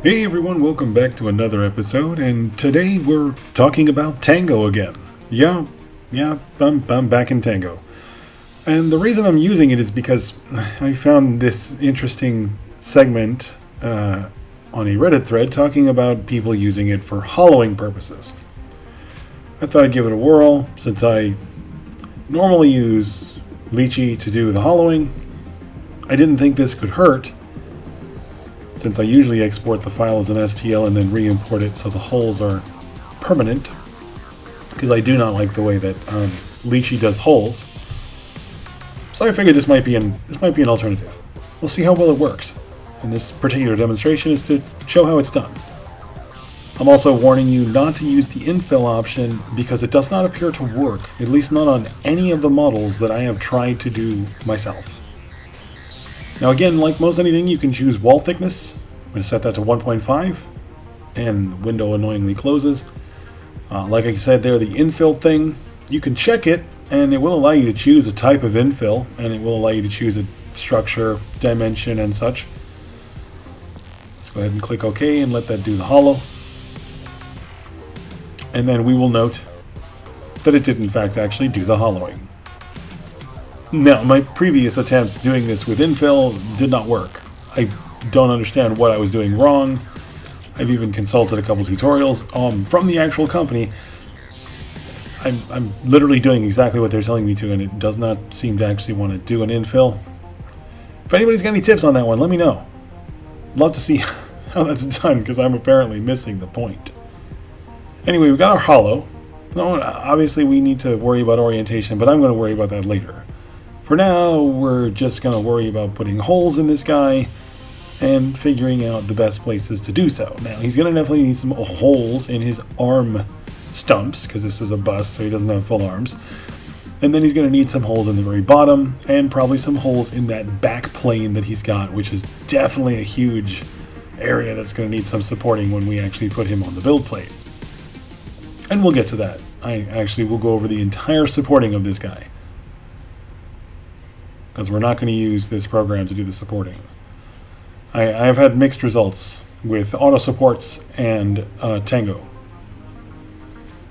Hey everyone, welcome back to another episode, and today we're talking about Tango again. Yeah, I'm back in Tango. And the reason I'm using it is because I found this interesting segment on a Reddit thread talking about people using it for hollowing purposes. I thought I'd give it a whirl, since I normally use Lychee to do the hollowing. I didn't think this could hurt, since I usually export the file as an STL and then re-import it so the holes are permanent, because I do not like the way that Lychee does holes. So I figured this might be an alternative. We'll see how well it works. And this particular demonstration is to show how it's done. I'm also warning you not to use the infill option because it does not appear to work, at least not on any of the models that I have tried to do myself. Now again, like most anything, you can choose wall thickness. I'm going to set that to 1.5, and the window annoyingly closes. Like I said there, the infill thing, you can check it, and it will allow you to choose a type of infill, and it will allow you to choose a structure, dimension, and such. Let's go ahead and click OK and let that do the hollow. And then we will note that it did in fact actually do the hollowing. Now, my previous attempts doing this with infill did not work. I don't understand what I was doing wrong. I've even consulted a couple tutorials from the actual company. I'm literally doing exactly what they're telling me to, and it does not seem to actually want to do an infill. If anybody's got any tips on that one, let me know. I'd love to see how that's done, because I'm apparently missing the point. Anyway, we've got our hollow. No, obviously we need to worry about orientation, but I'm going to worry about that later. For now, we're just going to worry about putting holes in this guy and figuring out the best places to do so. Now, he's going to definitely need some holes in his arm stumps, because this is a bust, so he doesn't have full arms. And then he's going to need some holes in the very bottom, and probably some holes in that back plane that he's got, which is definitely a huge area that's going to need some supporting when we actually put him on the build plate. And we'll get to that. I actually will go over the entire supporting of this guy, because we're not going to use this program to do the supporting. I've had mixed results with auto supports and Tango.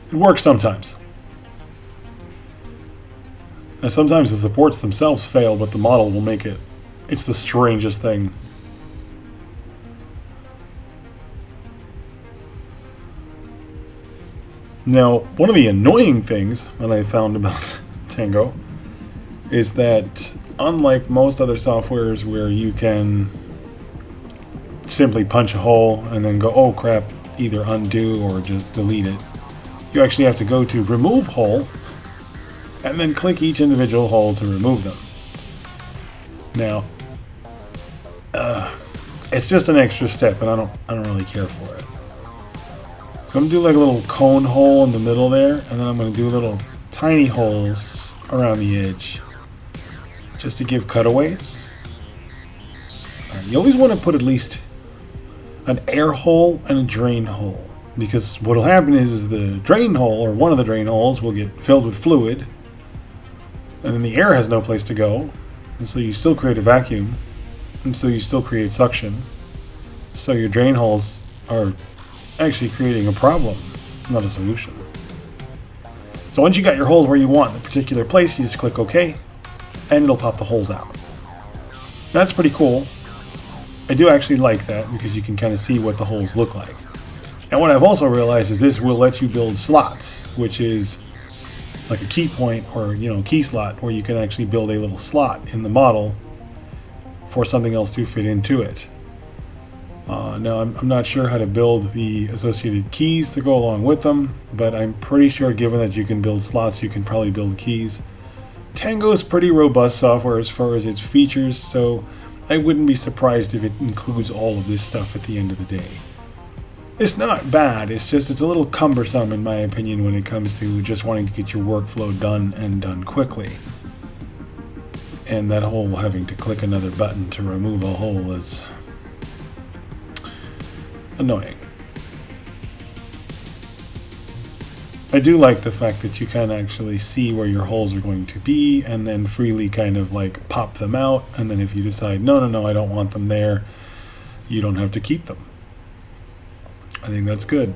It works sometimes. And sometimes the supports themselves fail, but the model will make it. It's the strangest thing. Now, one of the annoying things that I found about Tango is that, unlike most other softwares where you can simply punch a hole and then go, oh crap, either undo or just delete it, you actually have to go to remove hole and then click each individual hole to remove them. Now, it's just an extra step, and I don't really care for it. So I'm going to do like a little cone hole in the middle there, and then I'm going to do little tiny holes around the edge, just to give cutaways. You always want to put at least an air hole and a drain hole, because what will happen is the drain hole, or one of the drain holes, will get filled with fluid, and then the air has no place to go, and so you still create a vacuum, and so you still create suction. So your drain holes are actually creating a problem, not a solution. So once you got your holes where you want in a particular place, you just click OK, and it'll pop the holes out. That's pretty cool. I do actually like that, because you can kind of see what the holes look like. And what I've also realized is this will let you build slots, which is like a key point, or key slot, where you can actually build a little slot in the model for something else to fit into it. Now, I'm not sure how to build the associated keys to go along with them, but I'm pretty sure, given that you can build slots, you can probably build keys. Tango is pretty robust software as far as its features, so I wouldn't be surprised if it includes all of this stuff at the end of the day. It's not bad, it's a little cumbersome in my opinion when it comes to just wanting to get your workflow done, and done quickly. And that whole having to click another button to remove a hole is annoying. I do like the fact that you can actually see where your holes are going to be, and then freely kind of like pop them out, and then if you decide no, I don't want them there, you don't have to keep them. I think that's good.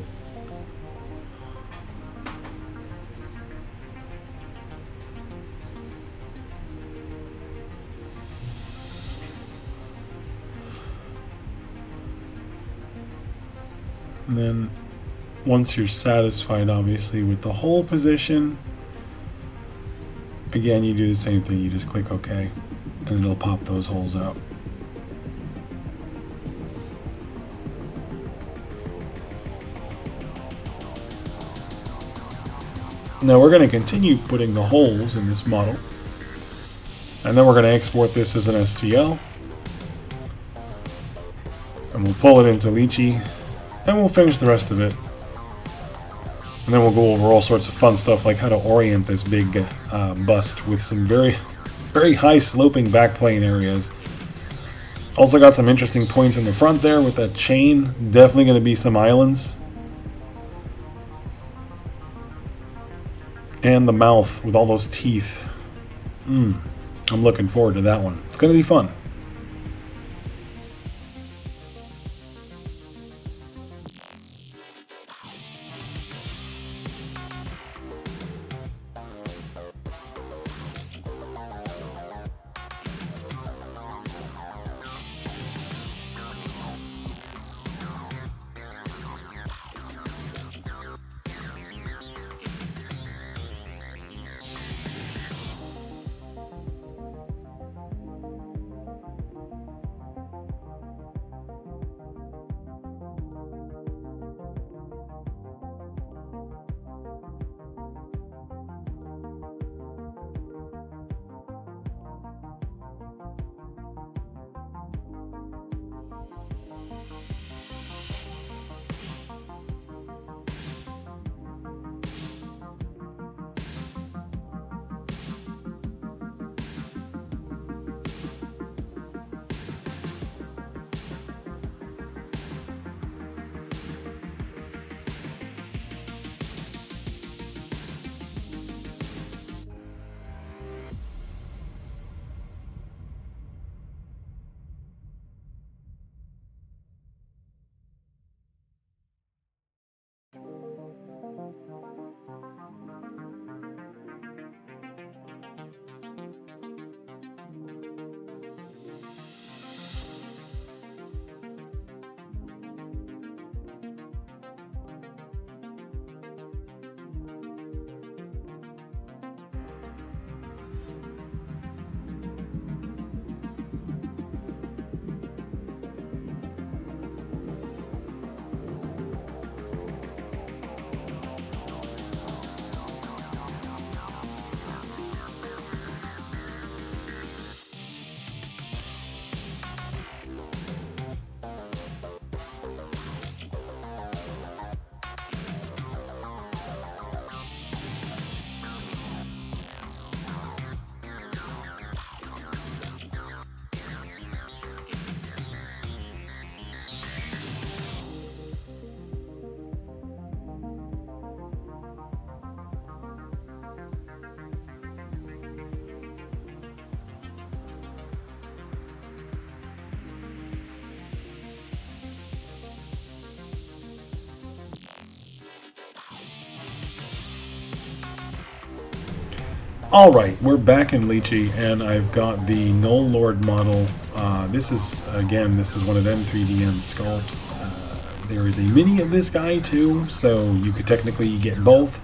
And then once you're satisfied, obviously, with the hole position, again, you do the same thing. You just click OK, and it'll pop those holes out. Now we're going to continue putting the holes in this model, and then we're going to export this as an STL, and we'll pull it into Lychee, and we'll finish the rest of it. And then we'll go over all sorts of fun stuff like how to orient this big bust with some very, very high sloping backplane areas. Also got some interesting points in the front there with that chain. Definitely going to be some islands. And the mouth with all those teeth. I'm looking forward to that one. It's going to be fun. Alright, we're back in Lychee, and I've got the Gnoll Lord model. This is one of M3DM sculpts. There is a mini of this guy too, so you could technically get both.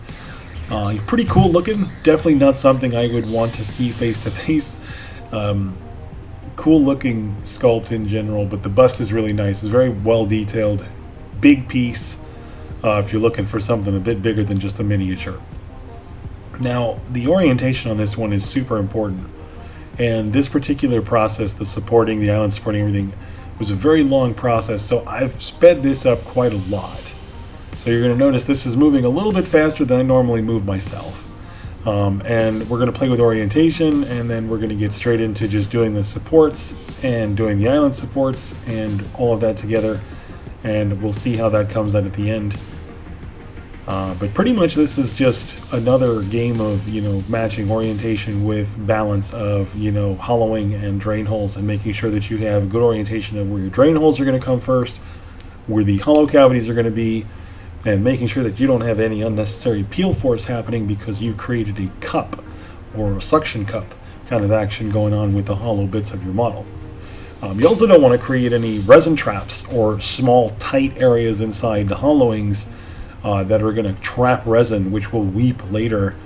He's pretty cool looking, definitely not something I would want to see face to face. Cool looking sculpt in general, but the bust is really nice. It's very well detailed, big piece, if you're looking for something a bit bigger than just a miniature. Now, the orientation on this one is super important, and this particular process, the island supporting everything, was a very long process, so I've sped this up quite a lot. So you're going to notice this is moving a little bit faster than I normally move myself. And we're going to play with orientation, and then we're going to get straight into just doing the supports and doing the island supports and all of that together, and we'll see how that comes out at the end. But pretty much this is just another game of, matching orientation with balance of, hollowing and drain holes, and making sure that you have good orientation of where your drain holes are going to come first, where the hollow cavities are going to be, and making sure that you don't have any unnecessary peel force happening because you've created a cup or a suction cup kind of action going on with the hollow bits of your model. You also don't want to create any resin traps or small tight areas inside the hollowings that are going to trap resin, which will weep later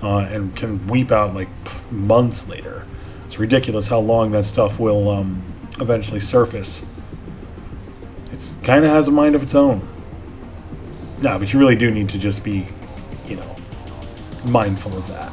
and can weep out like months later. It's ridiculous how long that stuff will eventually surface. It kind of has a mind of its own. No, but you really do need to just be, mindful of that.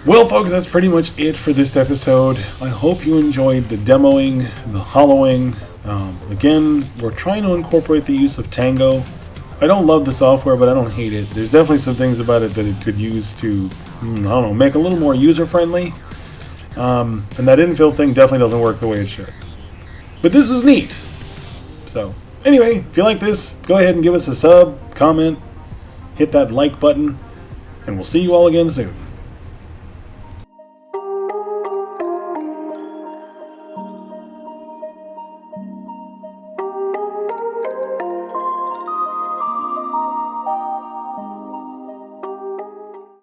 Well, folks, that's pretty much it for this episode. I hope you enjoyed the demoing, the hollowing. Again, we're trying to incorporate the use of Tango. I don't love the software, but I don't hate it. There's definitely some things about it that it could use to, I don't know, make a little more user-friendly. And that infill thing definitely doesn't work the way it should. But this is neat. So, anyway, if you like this, go ahead and give us a sub, comment, hit that like button, and we'll see you all again soon.